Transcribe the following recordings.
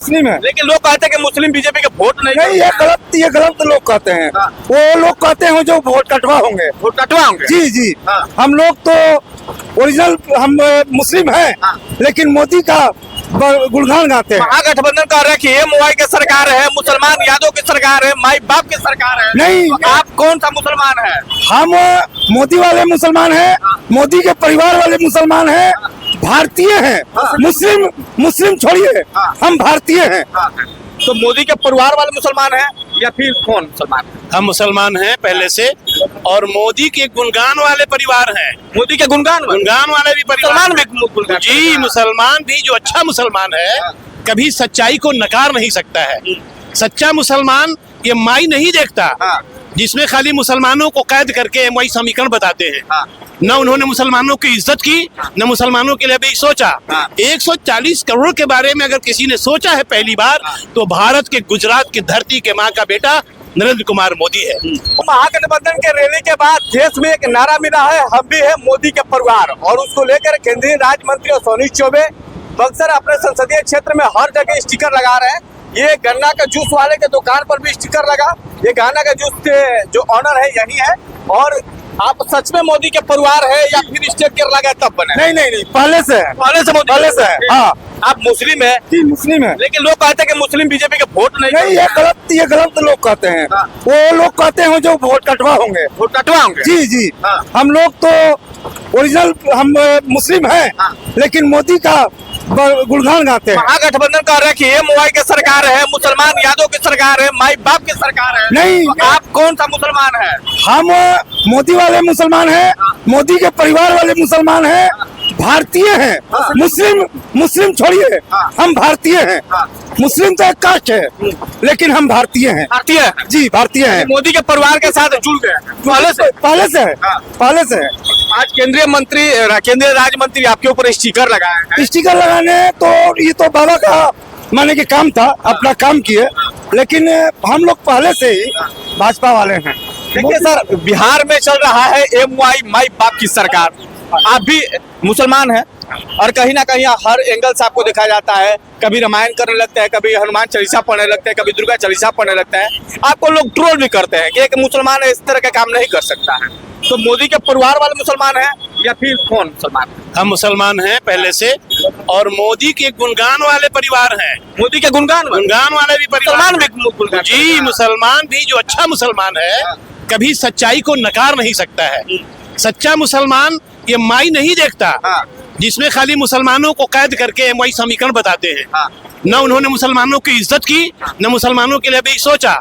मुस्लिम है। लेकिन लोग कहते हैं कि मुस्लिम बीजेपी के वोट नहीं नहीं, ये गलत लोग कहते हैं। हाँ। वो लोग कहते हैं जो वोट कटवा होंगे। वोट कटवा होंगे। जी जी। हाँ। हम लोग तो ओरिजिनल हम मुस्लिम हैं, हाँ। लेकिन मोदी का गुणगान गाते हैं। महागठबंधन कह रहे हैं कि ये मोदी की सरकार है, मुसलमान यादव की सरकार है, माई बाप की सरकार है। नहीं। तो आप कौन सा मुसलमान है? हम मोदी वाले मुसलमान हैं, मोदी के परिवार वाले मुसलमान हैं, भारतीय हैं। मुस्लिम छोड़िए, हम भारतीय हैं। तो मोदी के परिवार वाले मुसलमान हैं या फिर कौन मुसलमान है? हम मुसलमान हैं पहले से, और मोदी के गुणगान वाले परिवार हैं। मोदी के गुणगान वाले भी परिवार मुसलमान भी गुणगान जी, मुसलमान भी जो अच्छा मुसलमान है कभी सच्चाई को नकार नहीं सकता है। सच्चा मुसलमान ये माई नहीं देखता, जिसमें खाली मुसलमानों को कैद करके वही समीकरण बताते हैं। न उन्होंने मुसलमानों की इज्जत की, न मुसलमानों के लिए भी सोचा। 140 करोड़ के बारे में अगर किसी ने सोचा है पहली बार, तो भारत के गुजरात की धरती के माँ का बेटा नरेंद्र कुमार मोदी है। महागठबंधन के रैली के बाद देश में एक नारा मिला है, हम भी है मोदी के परिवार, और उसको लेकर केंद्रीय राज्य मंत्री सोनी चौबे बक्सर अपने संसदीय क्षेत्र में हर जगह स्टिकर लगा रहे हैं। ये गन्ना का जूस वाले के दुकान पर भी स्टिकर लगा। ये गन्ना का जूस के जो ऑनर है यही है। और आप सच में मोदी के परिवार है या फिर स्टिकर लगा तब बने? नहीं, पहले से है। पहले से है। हाँ। आप मुस्लिम है? जी, मुस्लिम है। लेकिन लोग कहते हैं कि मुस्लिम बीजेपी के वोट नहीं नहीं, ये गलत लोग कहते हैं। हाँ। वो लोग कहते हैं जो वोट कटवा होंगे। वोट कटवा होंगे। जी जी। हाँ। हम लोग तो ओरिजिनल हम मुस्लिम हैं, हाँ। लेकिन मोदी का गुणगान गाते हैं। महागठबंधन कह रहे हैं कि ये मोदी की सरकार है, मुसलमान यादव की सरकार है, माई बाप की सरकार है। नहीं। तो आप कौन सा मुसलमान है? हम मोदी वाले मुसलमान हैं, मोदी के परिवार वाले मुसलमान हैं, भारतीय हैं। मुस्लिम छोड़िए, हम भारतीय हैं। मुस्लिम तो एक कास्ट है, लेकिन हम भारतीय हैं। भारतीय है? जी, भारतीय हैं। मोदी के परिवार के साथ जुड़ गए पहले से है। हाँ। पहले से है। आज केंद्रीय राज्य मंत्री आपके ऊपर स्टिकर लगाए हैं। स्टिकर लगाने तो ये तो बाबा का माने कि काम था, अपना काम किए, लेकिन हम लोग पहले से ही भाजपा वाले हैं। देखिए सर, बिहार में चल रहा है माई बाप की सरकार। आप भी मुसलमान हैं और कहीं ना कहीं हर एंगल से आपको देखा जाता है, कभी रामायण करने लगते हैं, कभी हनुमान चालीसा पढ़ने लगते हैं, कभी दुर्गा चालीसा पढ़ने लगते हैं। आपको लोग ट्रोल भी करते हैं कि एक मुसलमान इस तरह का काम नहीं कर सकता है। तो मोदी के परिवार वाले मुसलमान हैं या फिर कौन मुसलमान है? हम मुसलमान हैं पहले से, और मोदी के गुणगान वाले परिवार हैं। मोदी के गुणगान वाले भी मुसलमान भी परिवार जी, मुसलमान भी जो अच्छा मुसलमान है कभी सच्चाई को नकार नहीं सकता है। सच्चा मुसलमान ये माई नहीं देखता, जिसमें खाली मुसलमानों को कैद करके वही समीकरण बताते हैं। न उन्होंने मुसलमानों की इज्जत की, न मुसलमानों के लिए भी सोचा।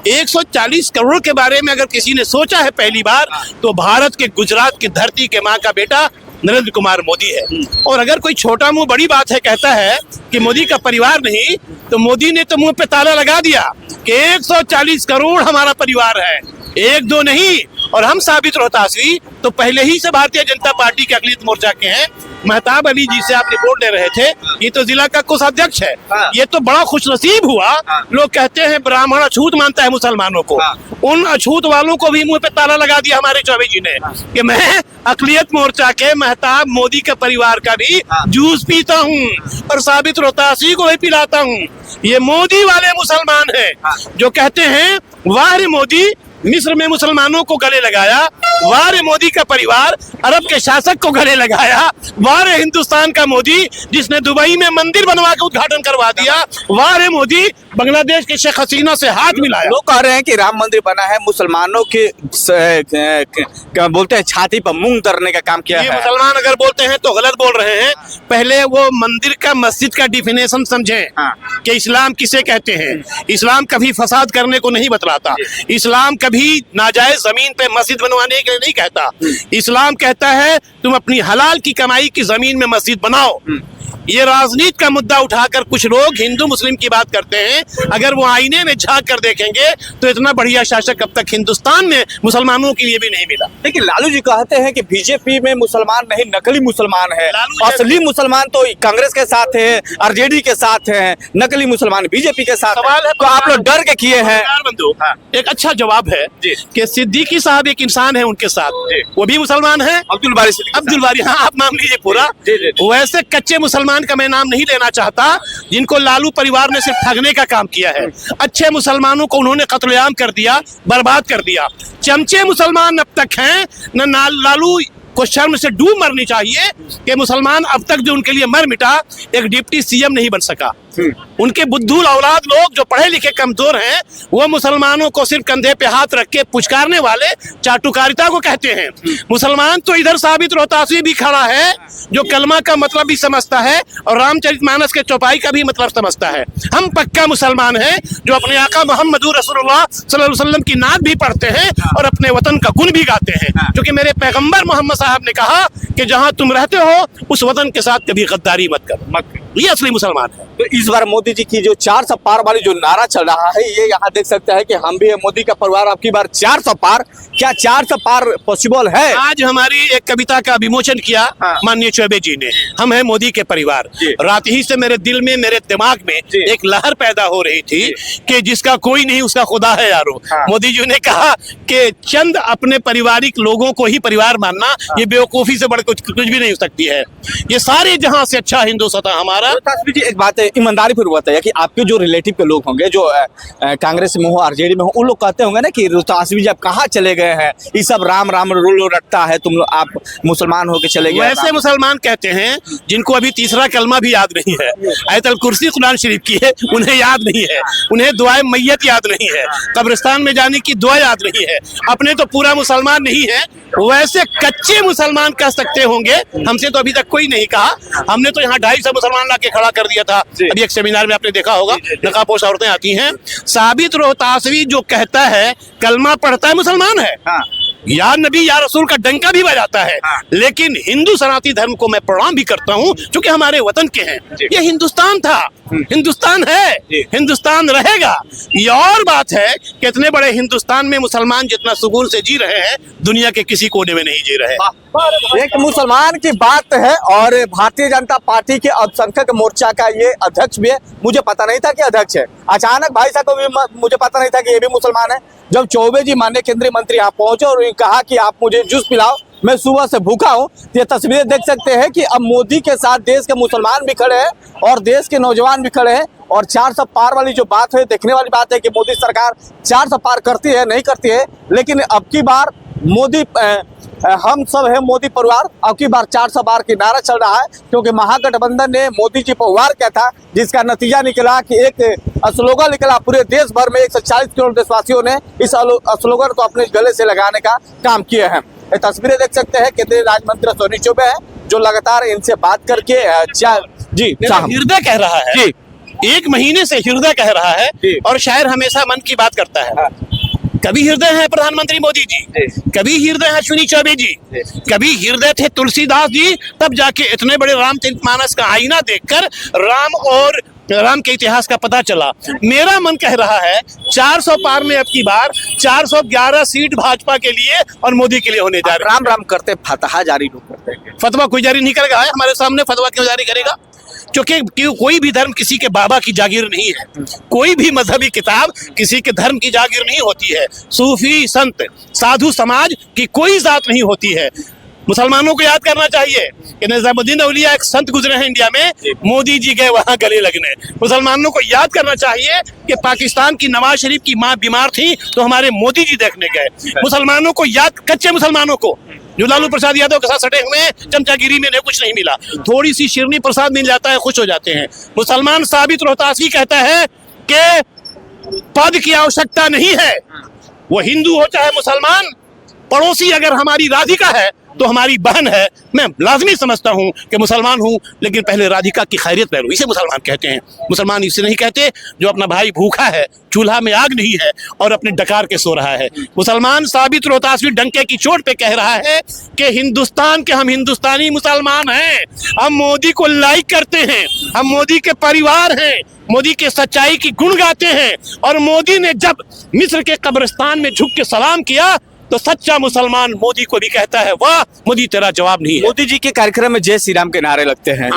140 करोड़ के बारे में अगर किसी ने सोचा है पहली बार, तो भारत के गुजरात की धरती के माँ का बेटा नरेंद्र कुमार मोदी है। और अगर कोई छोटा मुंह बड़ी बात है कहता है कि मोदी का परिवार नहीं, तो मोदी ने तो मुंह पे ताला लगा दिया कि 140 करोड़ हमारा परिवार है, एक दो नहीं। और हम साबित रोहतासी तो पहले ही से भारतीय जनता पार्टी के अखिलेश मोर्चा के हैं। महताब अली जी से आप रिपोर्ट ले रहे थे, ये तो जिला का कोषाध्यक्ष है। ये तो बड़ा खुशनसीब हुआ। लोग कहते हैं ब्राह्मण अछूत मानता है मुसलमानों को, उन अछूत वालों को भी मुंह पे ताला लगा दिया हमारे चौबे जी ने कि मैं अखिलेश मोर्चा के महताब मोदी के परिवार का भी जूस पीता हूँ और साबित रोहतासी को भी पिलाता हूँ। ये मोदी वाले मुसलमान हैं जो कहते हैं वाह रे मोदी, मिस्र में मुसलमानों को गले लगाया, वाह रे मोदी का परिवार, अरब के शासक को गले लगाया, वाह रे हिंदुस्तान का मोदी जिसने दुबई में मंदिर बनवा के उद्घाटन करवा दिया, वाह रे मोदी बांग्लादेश के शेख हसीना से हाथ मिलाया। लोग कह रहे हैं कि राम मंदिर बना है, मुसलमानों के क्या बोलते हैं छाती पर मूंग धरने का काम किया है। मुसलमान अगर बोलते हैं तो गलत बोल रहे हैं। पहले वो मंदिर का मस्जिद का डिफिनेशन समझें कि इस्लाम किसे कहते हैं। इस्लाम कभी फसाद करने को नहीं बतलाता, इस्लाम कभी नाजायज जमीन पे मस्जिद बनवाने के लिए नहीं कहता। इस्लाम कहता है तुम अपनी हलाल की कमाई की जमीन में मस्जिद बनाओ। ये राजनीति का मुद्दा उठाकर कुछ लोग हिंदू मुस्लिम की बात करते हैं। अगर वो आईने में झांक कर देखेंगे तो इतना बढ़िया शासक अब तक हिंदुस्तान में मुसलमानों के लिए भी नहीं मिला। लेकिन लालू जी कहते हैं कि बीजेपी में मुसलमान नहीं, नकली मुसलमान है। असली मुसलमान तो कांग्रेस के साथ है, आरजेडी के साथ है, नकली मुसलमान बीजेपी के साथ सवाल है तो आप लोग डर के किए हैं। एक अच्छा जवाब है कि सिद्दीकी साहब एक इंसान है उनके साथ, वो भी मुसलमान है। अब्दुल बारी, हाँ, आप नाम लीजिए पूरा। वैसे कच्चे मुसलमान मुसलमान का मैं नाम नहीं लेना चाहता, जिनको लालू परिवार ने सिर्फ ठगने का काम किया है। अच्छे मुसलमानों को उन्होंने कत्लेआम कर दिया, बर्बाद कर दिया। चमचे मुसलमान अब तक हैं, न लालू को शर्म से डूब मरनी चाहिए कि मुसलमान अब तक जो उनके लिए मर मिटा, एक डिप्टी सीएम नहीं बन सका। उनके बुद्धूल औलाद लोग जो पढ़े लिखे कमजोर हैं, वो मुसलमानों को सिर्फ कंधे पे हाथ रख के पुचकारने वाले चाटुकारिता को कहते हैं। मुसलमान तो इधर साबित रोहतासी भी खड़ा है, जो कलमा का मतलब भी समझता है और रामचरितमानस के चौपाई का भी मतलब समझता है। हम पक्का मुसलमान हैं, जो अपने आका मोहम्मद रसूलुल्लाह सल्लल्लाहु अलैहि वसल्लम की नात भी पढ़ते हैं और अपने वतन का गुण भी गाते हैं, क्योंकि मेरे पैगंबर मोहम्मद साहब ने कहा कि जहां तुम रहते हो उस वतन के साथ कभी गद्दारी मत करो। ये असली मुसलमान है। तो इस बार मोदी जी की जो 400 पार वाली जो नारा चल रहा है, ये यहाँ देख सकते हैं कि हम भी है मोदी का परिवार, आपकी बार 400 पार। क्या 400 पार पॉसिबल है? आज हमारी एक कविता का विमोचन किया माननीय चौबे जी ने, हम है मोदी के परिवार। रात ही से मेरे दिल में, मेरे दिमाग में एक लहर पैदा हो रही थी कि जिसका कोई नहीं उसका खुदा है यारो। मोदी जी ने कहा कि चंद अपने पारिवारिक लोगों को ही परिवार मानना, ये बेवकूफी से बड़ कुछ भी नहीं हो सकती है। ये सारे जहां से अच्छा हिंदुस्तान हमारा। जी एक बात है, ईमानदारी पर बताइए कि आपके जो रिलेटिव के लोग होंगे, जो कांग्रेस में हो, आरजेडी में हो, उन लोग कहते होंगे ना कि रोहतासी जी आप कहाँ चले गए हैं, ये सब राम राम रोलो रटता है, तुम आप मुसलमान होके चले गए। वैसे मुसलमान कहते हैं जिनको अभी तीसरा कलमा भी याद नहीं है, आयतल कुर्सी कुरान शरीफ की है, उन्हें याद नहीं है, उन्हें दुआए मैयत याद नहीं है, कब्रिस्तान में जाने की दुआ याद नहीं है, अपने तो पूरा मुसलमान नहीं है। वैसे कच्चे मुसलमान कह सकते होंगे, हमसे तो अभी तक कोई नहीं कहा। हमने तो यहाँ 250 मुसलमान लाके खड़ा कर दिया था। अभी एक सेमिनार में आपने देखा होगा, नकाबपोश औरतें आती हैं। साबित रोहतासवी जो कहता है कलमा पढ़ता है मुसलमान है, या नबी या रसूल का डंका भी बजाता है, लेकिन हिंदू सनातनी धर्म को मैं प्रणाम भी करता हूँ, क्योंकि हमारे वतन के हैं। ये हिंदुस्तान था, हिंदुस्तान है, हिंदुस्तान रहेगा। ये और बात है कि इतने बड़े हिंदुस्तान में मुसलमान जितना सुकून से जी रहे हैं, दुनिया के किसी कोने में नहीं जी रहे हैं। एक मुसलमान की बात है, और भारतीय जनता पार्टी के अल्पसंख्यक मोर्चा का ये अध्यक्ष भी है। मुझे पता नहीं था कि अध्यक्ष है, अचानक भाई साहब को भी मुझे पता नहीं था कि ये भी मुसलमान है। जब चौबे जी माननीय केंद्रीय मंत्री यहाँ पहुंचे और कहा कि आप मुझे जूस पिलाओ, मैं सुबह से भूखा हूँ। ये तस्वीरें देख सकते हैं कि अब मोदी के साथ देश के मुसलमान भी खड़े हैं और देश के नौजवान भी खड़े हैं। और 400 पार वाली जो बात है, देखने वाली बात है कि मोदी सरकार 400 पार करती है नहीं करती है, लेकिन अब की बार मोदी हम सब है मोदी परिवार, अब की बार 400 पार की नारा चल रहा है, क्योंकि महागठबंधन ने मोदी जी परिवार किया था, जिसका नतीजा निकला कि एक स्लोगन निकला पूरे देश भर में। 140 करोड़ देशवासियों ने इस स्लोगन को अपने गले से लगाने का काम किए हैं। ये तस्वीरें देख सकते हैं, केंद्रीय राज्य मंत्री सोनी चौबे हैं, जो लगातार इनसे बात करके जी हृदय कह रहा है जी, 1 महीने से हृदय कह रहा है, और शायर हमेशा मन की बात करता है। कभी हृदय है प्रधानमंत्री मोदी जी, कभी हृदय है अश्विनी चौबे जी, कभी हृदय थे तुलसीदास जी, तब जाके इतने बड़े रामचरितमानस का आईना देखकर राम के इतिहास का पता चला। मेरा मन कह रहा है 400 पार में अब की बार 411 सीट भाजपा के लिए और मोदी के लिए होने जा रही है। राम राम करते फतहा जारी लोग करते हैं, फतवा कोई जारी नहीं करेगा। हमारे सामने फतवा क्यों जारी करेगा? क्योंकि कोई भी धर्म किसी के बाबा की जागीर नहीं है, कोई भी मजहबी किताब किसी के धर्म की जागीर नहीं होती है, सूफी संत साधु समाज की कोई जात नहीं होती है। मुसलमानों को याद करना चाहिए कि निजामुद्दीन औलिया एक संत गुजरे हैं इंडिया में, मोदी जी गए वहां गले लगने। मुसलमानों को याद करना चाहिए कि पाकिस्तान की नवाज शरीफ की माँ बीमार थी तो हमारे मोदी जी देखने गए। मुसलमानों को याद, कच्चे मुसलमानों को जो लालू प्रसाद यादव के साथ सटे हुए हैं, चमचागिरी में कुछ नहीं मिला, थोड़ी सी शिरनी प्रसाद मिल जाता है, खुश हो जाते हैं। मुसलमान साबित रोहतासी कहता है कि पद की आवश्यकता नहीं है, वो हिंदू हो चाहे मुसलमान, पड़ोसी अगर हमारी राधिका है तो हमारी बहन है। मैं लाजमी समझता हूँ कि मुसलमान हूँ, लेकिन पहले राधिका की खैरियत पहलू, इसे मुसलमान कहते हैं। मुसलमान इसे नहीं कहते जो अपना भाई भूखा है, चूल्हा में आग नहीं है और अपने डकार के सो रहा है। मुसलमान साबित रोहतासवी डंके की चोट पे कह रहा है कि हिंदुस्तान के हम हिंदुस्तानी मुसलमान हैं, हम मोदी को लाइक करते हैं, हम मोदी के परिवार हैं, मोदी के सच्चाई की गुण गाते हैं। और मोदी ने जब मिस्र के कब्रिस्तान में झुक के सलाम किया तो सच्चा मुसलमान मोदी को भी कहता है वाह मोदी तेरा जवाब नहीं है। मोदी जी के कार्यक्रम में जय श्री राम के नारे लगते हैं,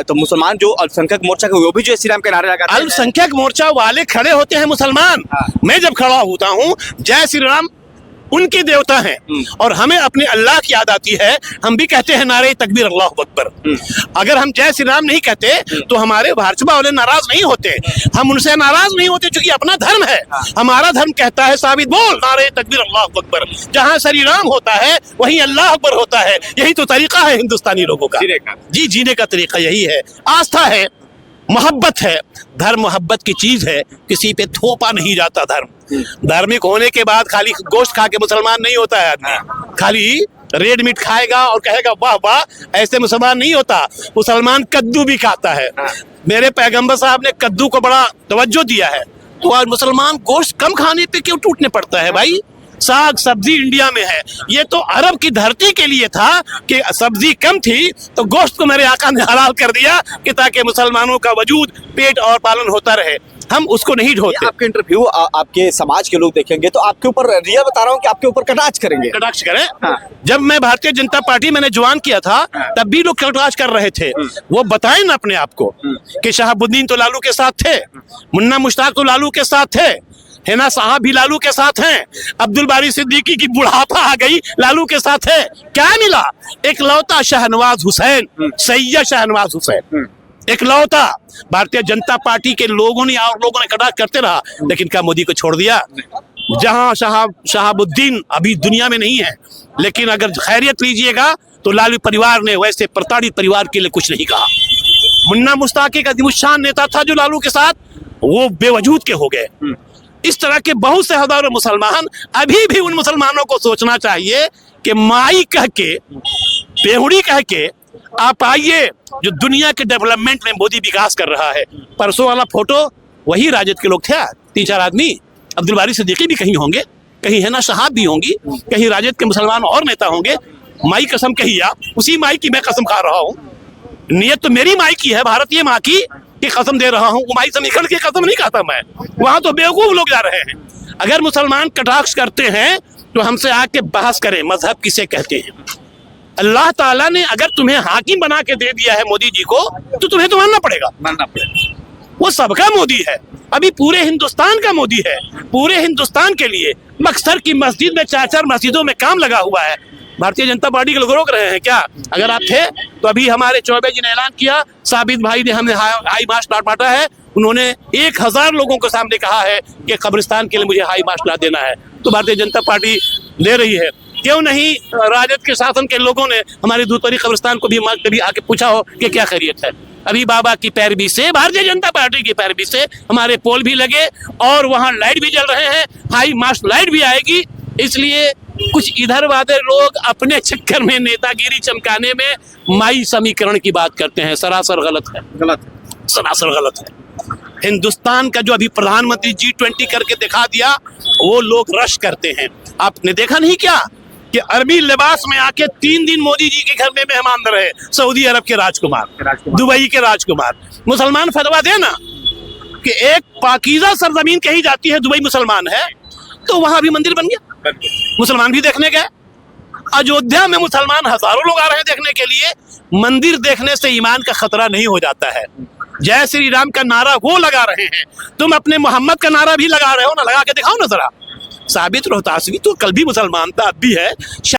तो मुसलमान जो अल्पसंख्यक मोर्चा के वो भी जय श्री राम के नारे लगाते हैं। अल्पसंख्यक मोर्चा वाले खड़े होते हैं मुसलमान। मैं जब खड़ा होता हूँ जय श्री राम उनके देवता हैं और हमें अपने अल्लाह की याद आती है, हम भी कहते हैं नारे तकबीर अल्लाह अकबर। अगर हम जय श्री राम नहीं कहते तो हमारे भाजपा वाले नाराज नहीं होते, हम उनसे नाराज नहीं होते क्योंकि अपना धर्म है। हमारा धर्म कहता है साबित बोल नारे तकबीर अल्लाह अकबर, जहाँ श्री राम होता है वहीं अल्लाह अकबर होता है। यही तो तरीका है हिंदुस्तानी लोगों का, जी जीने का तरीका यही है। आस्था है, मोहब्बत है, धर्म मोहब्बत की चीज है, किसी पे थोपा नहीं जाता धर्म। धार्मिक होने के बाद खाली गोश्त खा के मुसलमान नहीं होता है आदमी, खाली रेड मीट खाएगा और कहेगा वाह वाह, ऐसे मुसलमान नहीं होता। मुसलमान कद्दू भी खाता है। मेरे पैगंबर साहब ने कद्दू को बड़ा तवज्जो दिया है, तो आज मुसलमान गोश्त कम खाने पे क्यों टूटने पड़ता है भाई? साग सब्जी इंडिया में है, ये तो अरब की धरती के लिए था कि सब्जी कम थी तो गोश्त को मेरे आका ने हलाल कर दिया कि ताकि मुसलमानों का वजूद पेट और पालन होता रहे। हम उसको नहीं ढोते। आपके इंटरव्यू आपके समाज के लोग देखेंगे तो आपके ऊपर, रियल बता रहा हूँ कि आपके ऊपर कटाक्ष करेंगे। कटाक्ष करें? जब मैं भारतीय जनता पार्टी मैंने ज्वाइन किया था तब भी लोग कटाक्ष कर रहे थे। वो बताएं ना अपने आप को कि शहाबुद्दीन तो लालू के साथ थे, मुन्ना मुश्ताक तो लालू के साथ थे, हिना साहब भी लालू के साथ हैं, अब्दुल बारी सिद्दीकी की बुढ़ापा आ गई लालू के साथ है। क्या मिला? एक लौता शाहनवाज हुसैन, सैयद शाहनवाज हुसैन, एक लौता। भारतीय जनता पार्टी के लोगों ने और लोगों ने कटाक्ष करते रहा, लेकिन क्या मोदी को छोड़ दिया? जहां शहाबुद्दीन अभी दुनिया में नहीं है, लेकिन अगर खैरियत लीजिएगा तो लालू परिवार ने वैसे प्रताड़ित परिवार के लिए कुछ नहीं कहा। मुन्ना मुश्ताक एक अजीमुशान नेता था जो लालू के साथ, वो बेवजूद के हो गए। इस तरह के बहुत से हजारों मुसलमान, अभी भी उन मुसलमानों को सोचना चाहिए कि माई कह के, बेहुड़ी कह के आप आइए। जो दुनिया के डेवलपमेंट में मोदी विकास कर रहा है। परसों वाला फोटो वही राजद के लोग थे, 3-4 आदमी। अब्दुल बारी सिद्दीकी भी कहीं होंगे, कहीं हिना साहब भी होंगी, कहीं राजद के मुसलमान और नेता होंगे। माई कसम कही आप, उसी माई की मैं कसम खा रहा हूँ। नियत तो मेरी माई की है, भारतीय माँ की कसम दे रहा हूँ। वो माई से निकल के कसम नहीं खाता मैं। वहां तो बेवकूफ लोग जा रहे हैं। अगर मुसलमान कटाक्ष करते हैं तो हमसे आके बहस करें मजहब किसे कहते हैं। अल्लाह ताला ने अगर तुम्हें हाकिम बना के दे दिया है मोदी जी को, तो तुम्हें तो मानना पड़ेगा। वो सबका मोदी है, अभी पूरे हिंदुस्तान का मोदी है। पूरे हिंदुस्तान के लिए बक्सर की मस्जिद में 4-4 मस्जिदों में काम लगा हुआ है। भारतीय जनता पार्टी के लोग रोक रहे हैं क्या? अगर आप थे तो अभी हमारे चौबे जी ने ऐलान किया, साबित भाई ने हमें हाई मार्च ला बांटा है। उन्होंने 1000 लोगों के सामने कहा है कि कब्रिस्तान के लिए मुझे हाई मार्च ला देना है, तो भारतीय जनता पार्टी दे रही है। क्यों नहीं राजद के शासन के लोगों ने हमारी दूतरी कब्रिस्तान को भी कभी आके पूछा हो कि क्या खैरियत है? अभी बाबा की पैरवी से, भारतीय जनता पार्टी की पैरवी से हमारे पोल भी लगे और वहाँ लाइट भी जल रहे हैं, हाई मार्च लाइट भी आएगी। इसलिए कुछ इधर वाले लोग अपने चक्कर में नेतागिरी चमकाने में माई समीकरण की बात करते हैं, सरासर गलत है, सरासर गलत है। हिंदुस्तान का जो अभी प्रधानमंत्री G20 करके दिखा दिया, वो लोग रश करते हैं। आपने देखा नहीं क्या कि अरबी लिबास में आके 3 दिन मोदी जी के घर में मेहमान रहे सऊदी अरब के राजकुमार, दुबई के राजकुमार। मुसलमान फतवा देना कि एक पाकीज़ा सरजमीन कही जाती है दुबई मुसलमान है, तो वहां भी मंदिर बन गया, मुसलमान भी देखने गए। अयोध्या में मुसलमान हजारों लोग आ रहे हैं देखने के लिए। मंदिर देखने से ईमान का खतरा नहीं हो जाता है। जय श्री राम का नारा वो लगा रहे हैं, तुम अपने मोहम्मद का नारा भी लगा रहे हो ना, लगा के दिखाओ ना जरा। साबित रोहतास भी तो कल भी मुसलमान था, अब भी है।